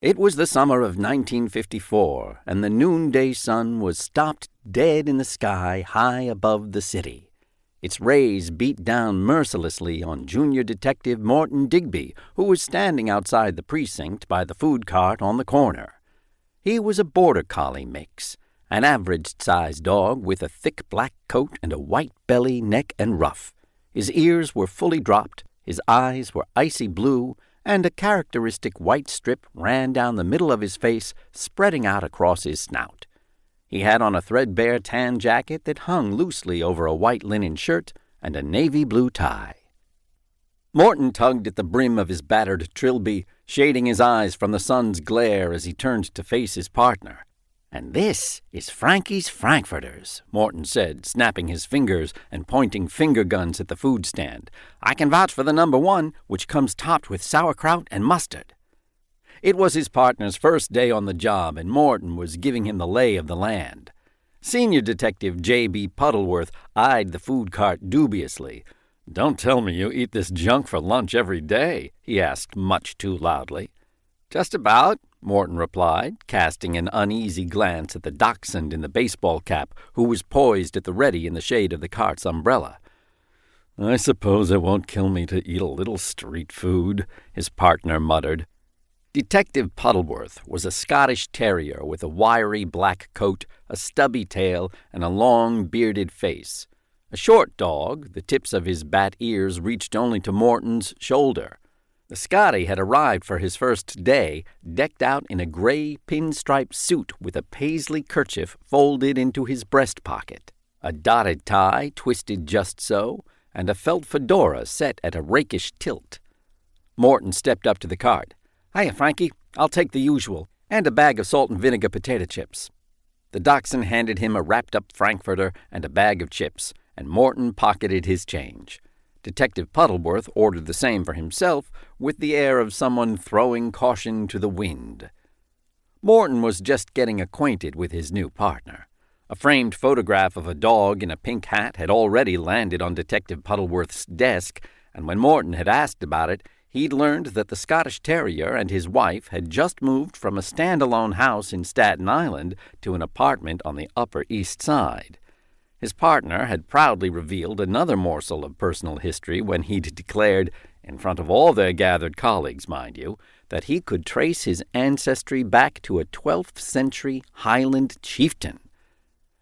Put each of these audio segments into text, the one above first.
It was the summer of 1954, and the noonday sun was stopped dead in the sky high above the city. Its rays beat down mercilessly on Junior Detective Morton Digby, who was standing outside the precinct by the food cart on the corner. He was a border collie mix, an average-sized dog with a thick black coat and a white belly, neck, and ruff. His ears were fully dropped, his eyes were icy blue, and a characteristic white strip ran down the middle of his face, spreading out across his snout. He had on a threadbare tan jacket that hung loosely over a white linen shirt and a navy blue tie. Morton tugged at the brim of his battered trilby, shading his eyes from the sun's glare as he turned to face his partner. "And this is Frankie's Frankfurters," Morton said, snapping his fingers and pointing finger guns at the food stand. "I can vouch for the number one, which comes topped with sauerkraut and mustard." It was his partner's first day on the job, and Morton was giving him the lay of the land. Senior Detective J.B. Puddleworth eyed the food cart dubiously. "Don't tell me you eat this junk for lunch every day," he asked much too loudly. "Just about," Morton replied, casting an uneasy glance at the dachshund in the baseball cap, who was poised at the ready in the shade of the cart's umbrella. "I suppose it won't kill me to eat a little street food," his partner muttered. Detective Puddleworth was a Scottish terrier with a wiry black coat, a stubby tail, and a long, bearded face. A short dog, the tips of his bat ears reached only to Morton's shoulder. The Scotty had arrived for his first day, decked out in a gray pinstripe suit with a paisley kerchief folded into his breast pocket, a dotted tie twisted just so, and a felt fedora set at a rakish tilt. Morton stepped up to the cart. "Hiya, Frankie. I'll take the usual, and a bag of salt and vinegar potato chips." The dachshund handed him a wrapped-up frankfurter and a bag of chips, and Morton pocketed his change. Detective Puddleworth ordered the same for himself, with the air of someone throwing caution to the wind. Morton was just getting acquainted with his new partner. A framed photograph of a dog in a pink hat had already landed on Detective Puddleworth's desk, and when Morton had asked about it, he'd learned that the Scottish Terrier and his wife had just moved from a stand-alone house in Staten Island to an apartment on the Upper East Side. His partner had proudly revealed another morsel of personal history when he'd declared, in front of all their gathered colleagues, mind you, that he could trace his ancestry back to a 12th-century Highland chieftain.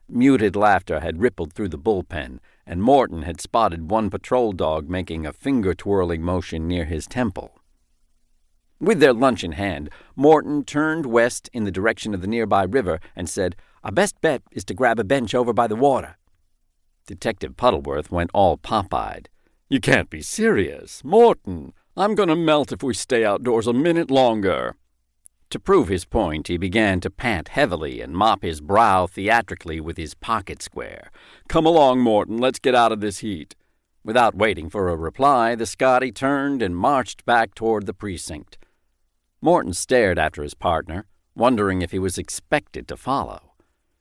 Muted laughter had rippled through the bullpen, and Morton had spotted one patrol dog making a finger-twirling motion near his temple. With their lunch in hand, Morton turned west in the direction of the nearby river and said, "Our best bet is to grab a bench over by the water." Detective Puddleworth went all pop-eyed. "You can't be serious. Morton, I'm going to melt if we stay outdoors a minute longer." To prove his point, he began to pant heavily and mop his brow theatrically with his pocket square. "Come along, Morton, let's get out of this heat." Without waiting for a reply, the Scotty turned and marched back toward the precinct. Morton stared after his partner, wondering if he was expected to follow.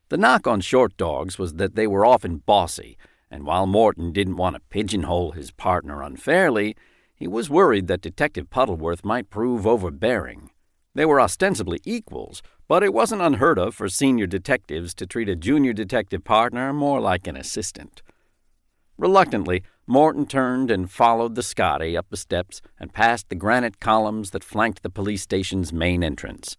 The knock on short dogs was that they were often bossy, and while Morton didn't want to pigeonhole his partner unfairly, he was worried that Detective Puddleworth might prove overbearing. They were ostensibly equals, but it wasn't unheard of for senior detectives to treat a junior detective partner more like an assistant. Reluctantly, Morton turned and followed the Scotty up the steps and past the granite columns that flanked the police station's main entrance.